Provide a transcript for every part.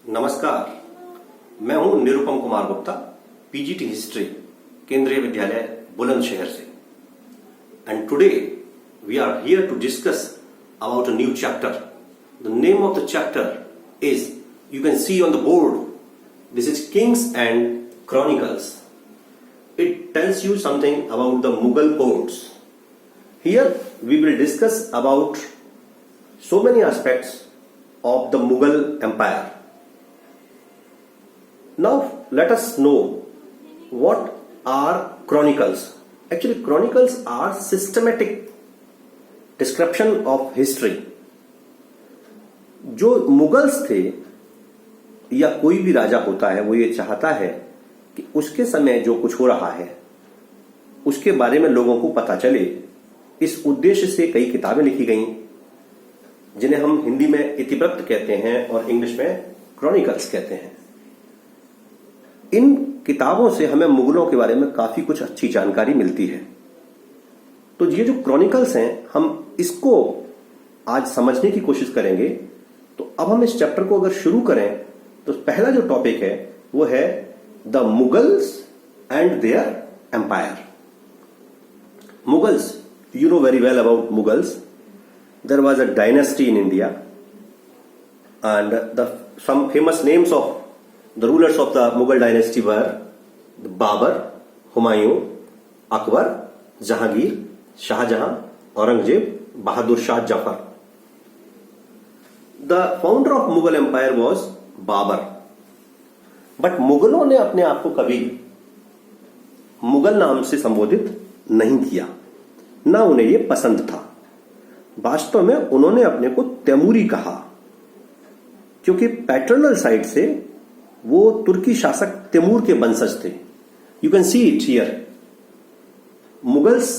नमस्कार, मैं हूं निरुपम कुमार गुप्ता, पीजीटी हिस्ट्री, केंद्रीय विद्यालय बुलंदशहर से। And today we are here to discuss about a new chapter. The name of the chapter is, you can see on the board, this is kings and chronicles. It tells you something about the Mughal courts. Here we will discuss about so many aspects of the Mughal Empire. Now let us know what are chronicles. Actually, chronicles are systematic description of history. जो Mughals थे या कोई भी राजा होता है, वो ये चाहता है कि उसके समय जो कुछ हो रहा है उसके बारे में लोगों को पता चले. इस उद्देश्य से कई किताबें लिखी गईं, जिन्हें हम हिंदी में इतिवृत्त कहते हैं और इंग्लिश में क्रॉनिकल्स कहते हैं. इन किताबों से हमें मुगलों के बारे में काफी कुछ अच्छी जानकारी मिलती है. तो ये जो क्रॉनिकल्स हैं, हम इसको आज समझने की कोशिश करेंगे. तो अब हम इस चैप्टर को अगर शुरू करें तो पहला जो टॉपिक है वो है The Mughals and their empire. Mughals, you know very well about Mughals. There was a dynasty in India, and some famous names of the rulers of the Mughal dynasty were Babur, Humayun, Akbar, Jahangir, Shah Jahan, Aurangzeb, Bahadur Shah Jafar. The founder of Mughal empire was Babur. But मुगलों ने अपने आप को कभी मुगल नाम से संबोधित नहीं किया, ना उन्हें यह पसंद था. वास्तव में उन्होंने अपने को तैमूरी कहा, क्योंकि पैटर्नल साइड से वो तुर्की शासक तैमूर के वंशज थे. You can see it here. Mughals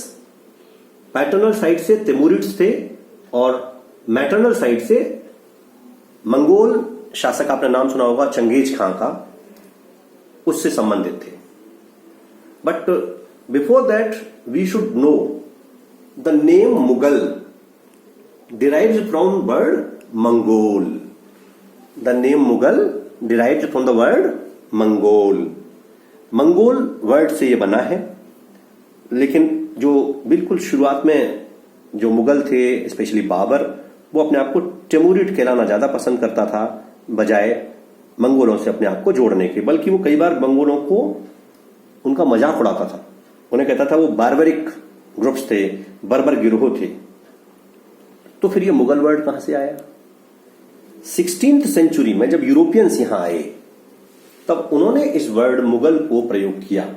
paternal side से तैमूरिड्स थे और मैटर्नल साइड से मंगोल शासक, आपने नाम सुना होगा चंगेज खां का, उससे संबंधित थे. But before that we should know the name Mughal derives from word Mongol. The name Mughal derives from the word Mongol. Mongol word से ये बना है. लेकिन जो बिल्कुल शुरुआत में जो मुगल थे, स्पेशली बाबर, वो अपने आप को तैमूरिड कहलाना ज्यादा पसंद करता था बजाय मंगोलों से अपने आप को जोड़ने के. बल्कि वो कई बार मंगोलों को उनका मजाक उड़ाता था. उन्हें कहता था वो बारबरिक ग्रुप्स थे, बर्बर गिरोह थे. तो फिर ये मुगल वर्ड कहां से आया? 16th सेंचुरी में जब यूरोपियंस यहां आए, तब उन्होंने इस वर्ड मुगल को प्रयोग किया.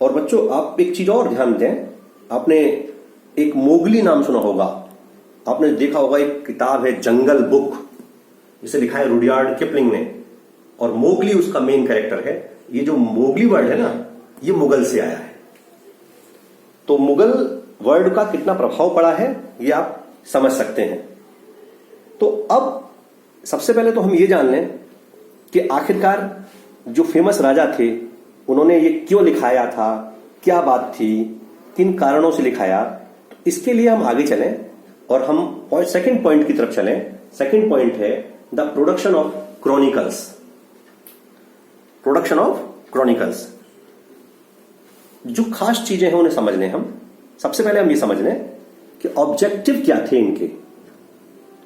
और बच्चों, आप एक चीज और ध्यान दें. आपने एक मोगली नाम सुना होगा, आपने देखा होगा एक किताब है जंगल बुक, इसे लिखा है रुडयार्ड किपलिंग ने, और मोगली उसका मेन कैरेक्टर है. ये जो मोगली वर्ड है ना, ये मुगल से आया है. तो मुगल वर्ड का कितना प्रभाव पड़ा है ये आप समझ सकते हैं. तो अब सबसे पहले तो हम ये जान लें कि आखिरकार जो फेमस राजा थे उन्होंने ये क्यों लिखाया था, क्या बात थी, किन कारणों से लिखाया. तो इसके लिए हम आगे चलें और हम सेकंड पॉइंट की तरफ चलें. सेकंड पॉइंट है the production of chronicles. Production of chronicles. जो खास चीजें हैं उन्हें समझ लें हम. सबसे पहले हम ये समझ लें कि ऑब्जेक्टिव क्या थे इनके.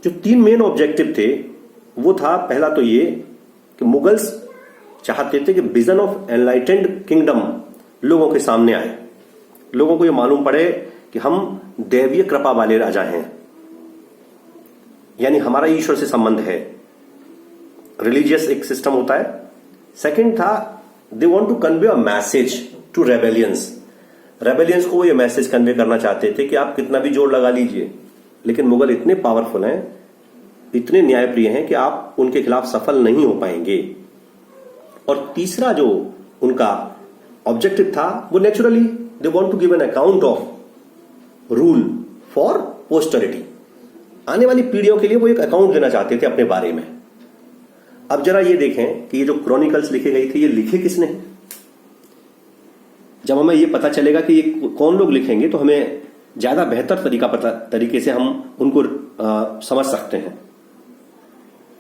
जो 3 मेन ऑब्जेक्टिव थे वो था, पहला तो ये कि मुगल्स चाहते थे कि विजन ऑफ एनलाइटेंड किंगडम लोगों के सामने आए. लोगों को ये मालूम पड़े कि हम दैवीय कृपा वाले राजा हैं, यानी हमारा ईश्वर से संबंध है. रिलीजियस एक सिस्टम होता है. सेकंड था, they want to convey a message to rebellions. Rebellions को ये मैसेज कन्वे करना चाहते थे कि आप कितना भी जोर लगा लीजिए, लेकिन मुगल इतने पावरफुल हैं, इतने न्यायप्रिय हैं कि आप उनके खिलाफ सफल नहीं हो पाएंगे. और तीसरा जो उनका ऑब्जेक्टिव था वो naturally they want to give an account of rule for posterity. आने वाली पीढ़ियों के लिए वो एक अकाउंट देना चाहते थे अपने बारे में. अब जरा ये देखें कि ये जो क्रॉनिकल्स लिखे गए थे, ये लिखे किसने? जब हमें ये पता चलेगा कि ये कौन लोग लिखेंगे तो हमें ज्यादा बेहतर तरीके से हम उनको समझ सकते हैं.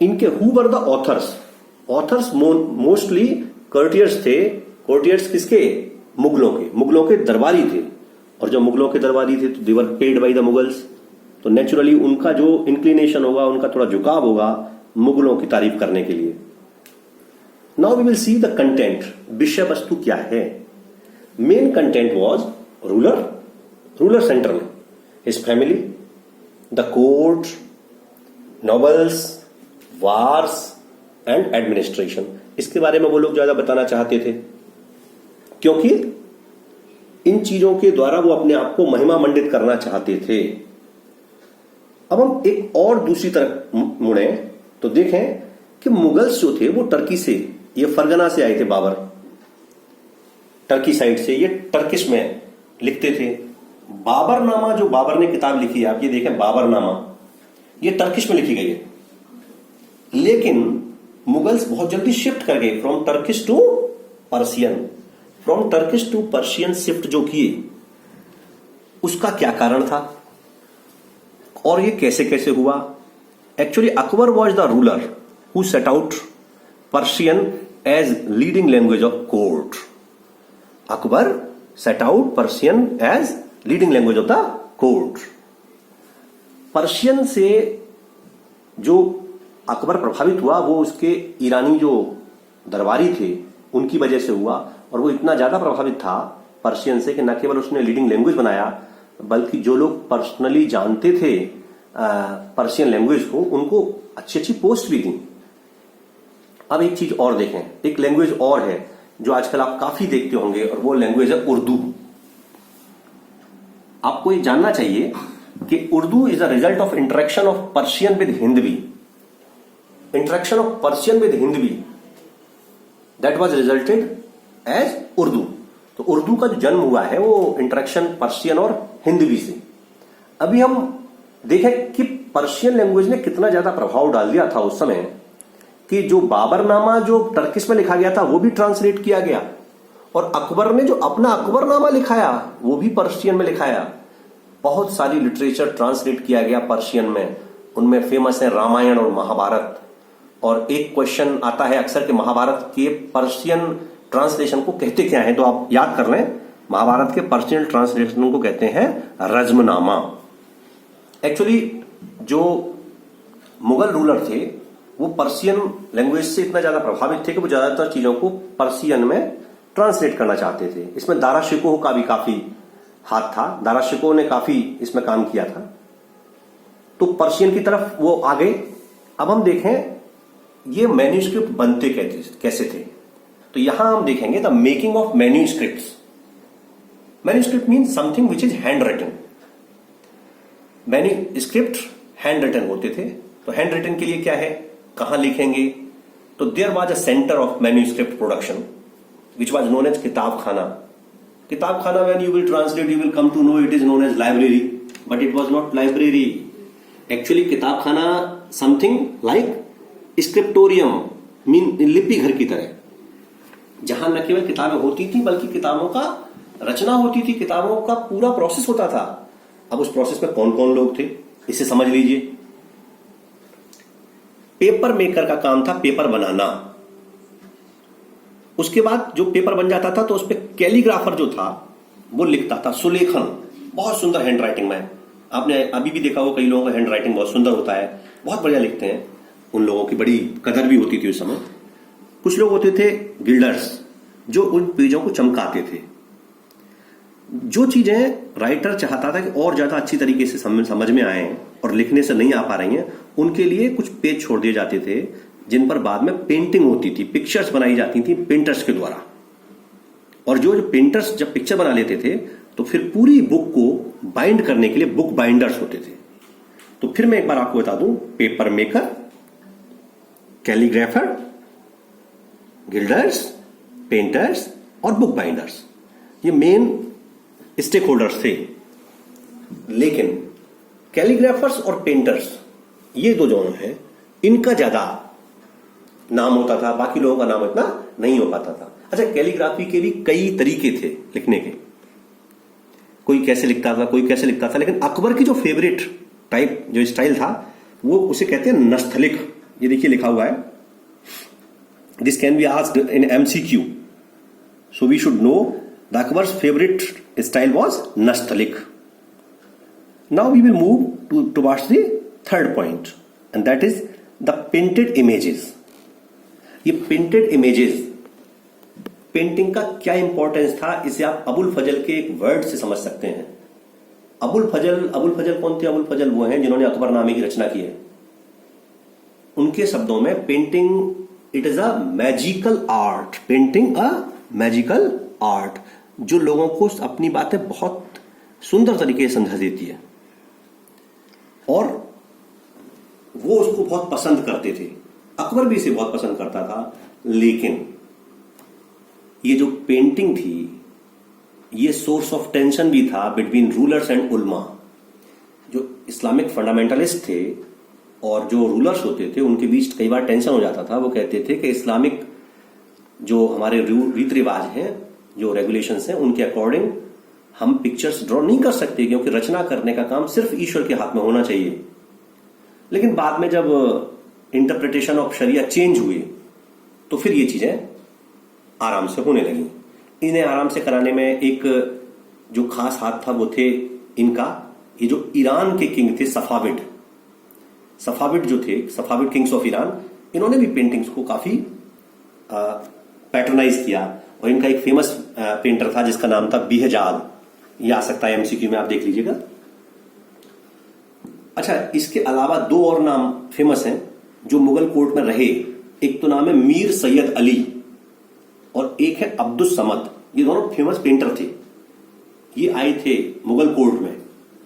इनके who were the authors? Authors mostly courtiers थे। कर्टियर्स किसके? मुगलों के। मुगलों के दरबारी थे, और जब मुगलों के दरबारी थे तो they were paid by the Mughals, तो नेचुरली उनका जो इंक्लिनेशन होगा, उनका थोड़ा झुकाव होगा मुगलों की तारीफ करने के लिए। Now we will see the content, विषय वस्तु क्या है। Main content was ruler central, his family, the court, novels, wars and administration. इसके बारे में वो लोग ज्यादा बताना चाहते थे, क्योंकि इन चीजों के द्वारा वो अपने आप को महिमा मंडित करना चाहते थे। अब हम एक और दूसरी तरफ मुड़े तो देखें कि मुगल्स जो थे वो टर्की से, ये फरगना से आए थे, बाबर टर्की साइड से, ये टर्किश में लिखते थे। बाबरनामा जो बाबर ने किताब लिखी है, आप ये देखें बाबरनामा, ये टर्किश में लिखी गई है। लेकिन मुगल्स बहुत जल्दी शिफ्ट कर गए from Turkish to Persian. From Turkish to Persian shift जो किए, उसका क्या कारण था और ये कैसे कैसे हुआ? Actually Akbar was the ruler who set out Persian as leading language of court. Akbar set out Persian as leading language of the court. Persian से जो अकबर प्रभावित हुआ वो उसके ईरानी जो दरबारी थे उनकी वजह से हुआ, और वो इतना ज्यादा प्रभावित था पर्शियन से कि न केवल उसने लीडिंग लैंग्वेज बनाया, बल्कि जो लोग पर्सनली जानते थे पर्शियन लैंग्वेज को, उनको अच्छी अच्छी पोस्ट भी दी। अब एक चीज और देखें, एक लैंग्वेज और है जो आजकल आप काफी देखते होंगे, और वो लैंग्वेज है उर्दू। आपको ये जानना चाहिए कि Urdu is a result of interaction of Persian with Hindavi. Interaction of Persian with Hindavi, that was resulted as Urdu. तो उर्दू का जो जन्म हुआ है वो इंटरेक्शन पर्शियन और हिंदवी से। अभी हम देखें कि पर्शियन लैंग्वेज ने कितना ज्यादा प्रभाव डाल दिया था उस समय, कि जो बाबरनामा जो टर्किश में लिखा गया था वो भी ट्रांसलेट किया गया, और अकबर ने जो अपना अकबरनामा लिखाया वो भी पर्शियन में लिखाया। बहुत सारी लिटरेचर ट्रांसलेट किया गया पर्शियन में, उनमें फेमस है रामायण और महाभारत। और एक क्वेश्चन आता है अक्सर कि महाभारत के पर्शियन ट्रांसलेशन को कहते क्या है, तो आप याद कर लें, महाभारत के पर्शियन ट्रांसलेशन को कहते हैं रज्मनामा। एक्चुअली जो मुगल रूलर थे वो पर्शियन लैंग्वेज से इतना ज्यादा प्रभावित थे कि वो ज्यादातर चीजों को पर्शियन में ट्रांसलेट करना चाहते थे। इसमें दारा शिकोह का भी काफी हाथ था, दारा शिकोह ने काफी इसमें काम किया था, तो पर्शियन की तरफ वो आ गए। अब हम देखें ये मैन्यूस्क्रिप्ट बनते कैसे थे, तो यहां हम देखेंगे the making of manuscripts. Manuscript means something which is handwritten. Manuscript handwritten होते थे, तो हैंड रिटन के लिए क्या है, कहां लिखेंगे, तो there was a centre of manuscript production which was known as kitab khana. Kitab khana, when you will translate you will come to know it is known as library, but it was not library. Actually kitab khana something like scriptorium, mean लिपि घर की तरह, जहां न केवल किताबें होती थी बल्कि किताबों का रचना होती थी, किताबों का पूरा प्रोसेस होता था। अब उस प्रोसेस में कौन कौन लोग थे इसे समझ लीजिए। पेपर मेकर का काम था पेपर बनाना। उसके बाद जो पेपर बन जाता था तो उस पर कैलीग्राफर जो था वो लिखता था, सुलेखन, बहुत सुंदर हैंड राइटिंग में। आपने अभी भी देखा हो कई लोगों का हैंड राइटिंग बहुत सुंदर होता है, बहुत बढ़िया लिखते हैं, उन लोगों की बड़ी कदर भी होती थी उस समय। कुछ लोग होते थे गिल्डर्स जो उन पेजों को चमकाते थे। जो चीजें राइटर चाहता था कि और ज्यादा अच्छी तरीके से समझ में आए और लिखने से नहीं आ पा रही हैं, उनके लिए कुछ पेज छोड़ दिए जाते थे जिन पर बाद में पेंटिंग होती थी, पिक्चर्स बनाई जाती थी पेंटर्स के द्वारा। और जो पेंटर्स जब पिक्चर बना लेते थे तो फिर पूरी बुक को बाइंड करने के लिए बुक बाइंडर्स होते थे। तो फिर मैं एक बार आपको बता दूं, paper maker, calligrapher, guilders, painters और बुक बाइंडर्स, ये मेन स्टेक होल्डर्स थे। लेकिन कैलीग्राफर्स और पेंटर्स, ये दो जो हैं, इनका ज्यादा नाम होता था, बाकी लोगों का नाम इतना नहीं हो पाता था। अच्छा, कैलीग्राफी के भी कई तरीके थे लिखने के, कोई कैसे लिखता था, कोई कैसे लिखता था, लेकिन अकबर की जो फेवरेट टाइप जो स्टाइल था वो उसे कहते हैं नस्तलिक, ये देखिए लिखा हुआ है, this can be asked in MCQ, so we should know the Akbar's favourite style was nastaliq. Now we will move towards the third point and that is the painted images. ये पेंटेड इमेजेस, पेंटिंग का क्या importance था, इसे आप अबुल फजल के एक word से समझ सकते हैं. अबुल फजल कौन थे? अबुल फजल वो हैं जिन्होंने अकबरनामे की रचना की है. उनके शब्दों में painting it is a magical art. Painting a magical art, जो लोगों को अपनी बातें बहुत सुंदर तरीके से समझा देती है और वो उसको बहुत पसंद करते थे. अकबर भी इसे बहुत पसंद करता था. लेकिन ये जो पेंटिंग थी, ये सोर्स ऑफ टेंशन भी था बिटवीन रूलर्स एंड उल्मा. जो इस्लामिक फंडामेंटलिस्ट थे और जो रूलर्स होते थे, उनके बीच कई बार टेंशन हो जाता था. वो कहते थे कि इस्लामिक जो हमारे रीति रिवाज हैं, जो रेगुलेशंस हैं, उनके अकॉर्डिंग हम पिक्चर्स ड्रॉ नहीं कर सकते, क्योंकि रचना करने का काम सिर्फ ईश्वर के हाथ में होना चाहिए. लेकिन बाद में जब इंटरप्रिटेशन ऑफ शरिया चेंज हुए तो फिर ये चीजें आराम से होने लगी. इन्हें आराम से कराने में एक जो खास हाथ था वो थे इनका, ये जो ईरान के किंग थे सफाविड जो थे, सफाविड किंग्स ऑफ ईरान, इन्होंने भी पेंटिंग्स को काफी पैटर्नाइज किया. और इनका एक फेमस पेंटर था जिसका नाम था बिहजाद. ये आ सकता है MCQ में, आप देख लीजिएगा. अच्छा, इसके अलावा दो और नाम फेमस हैं जो मुगल कोर्ट में रहे. एक तो नाम है मीर सैयद अली और एक है अब्दुस समद. ये दोनों फेमस पेंटर थे. ये आए थे मुगल कोर्ट में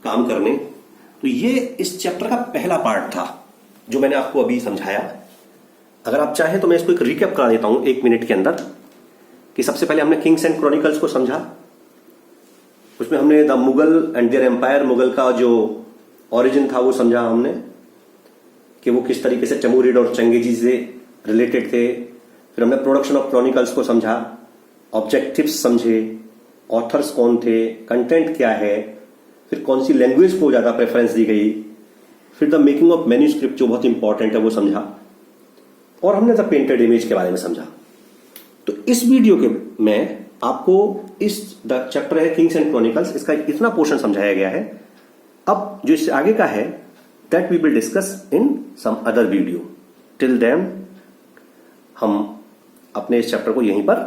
काम करने. तो ये इस चैप्टर का पहला पार्ट था जो मैंने आपको अभी समझाया. अगर आप चाहें तो मैं इसको एक रिकैप करा देता हूं 1 मिनट के अंदर. कि सबसे पहले हमने किंग्स एंड क्रॉनिकल्स को समझा. उसमें हमने the Mughal and their empire, Mughal का जो ओरिजिन था वो समझा हमने, कि वो किस तरीके से तैमूरिड और चंगेजी से रिलेटेड थे. फिर हमने प्रोडक्शन ऑफ क्रॉनिकल्स को समझा, ऑब्जेक्टिव्स समझे, ऑथर्स कौन थे, कंटेंट क्या है, फिर कौन सी लैंग्वेज को ज्यादा प्रेफरेंस दी गई, फिर द मेकिंग ऑफ मैन्यूस्क्रिप्ट जो बहुत इंपॉर्टेंट है वो समझा, और हमने द पेंटेड इमेज के बारे में समझा. तो इस वीडियो के में आपको इस द चैप्टर है किंग्स एंड क्रॉनिकल्स, इसका इतना पोर्शन समझाया गया है. अब जो इससे आगे का है that we will discuss in some other video. Till then हम अपने इस चैप्टर को यहीं पर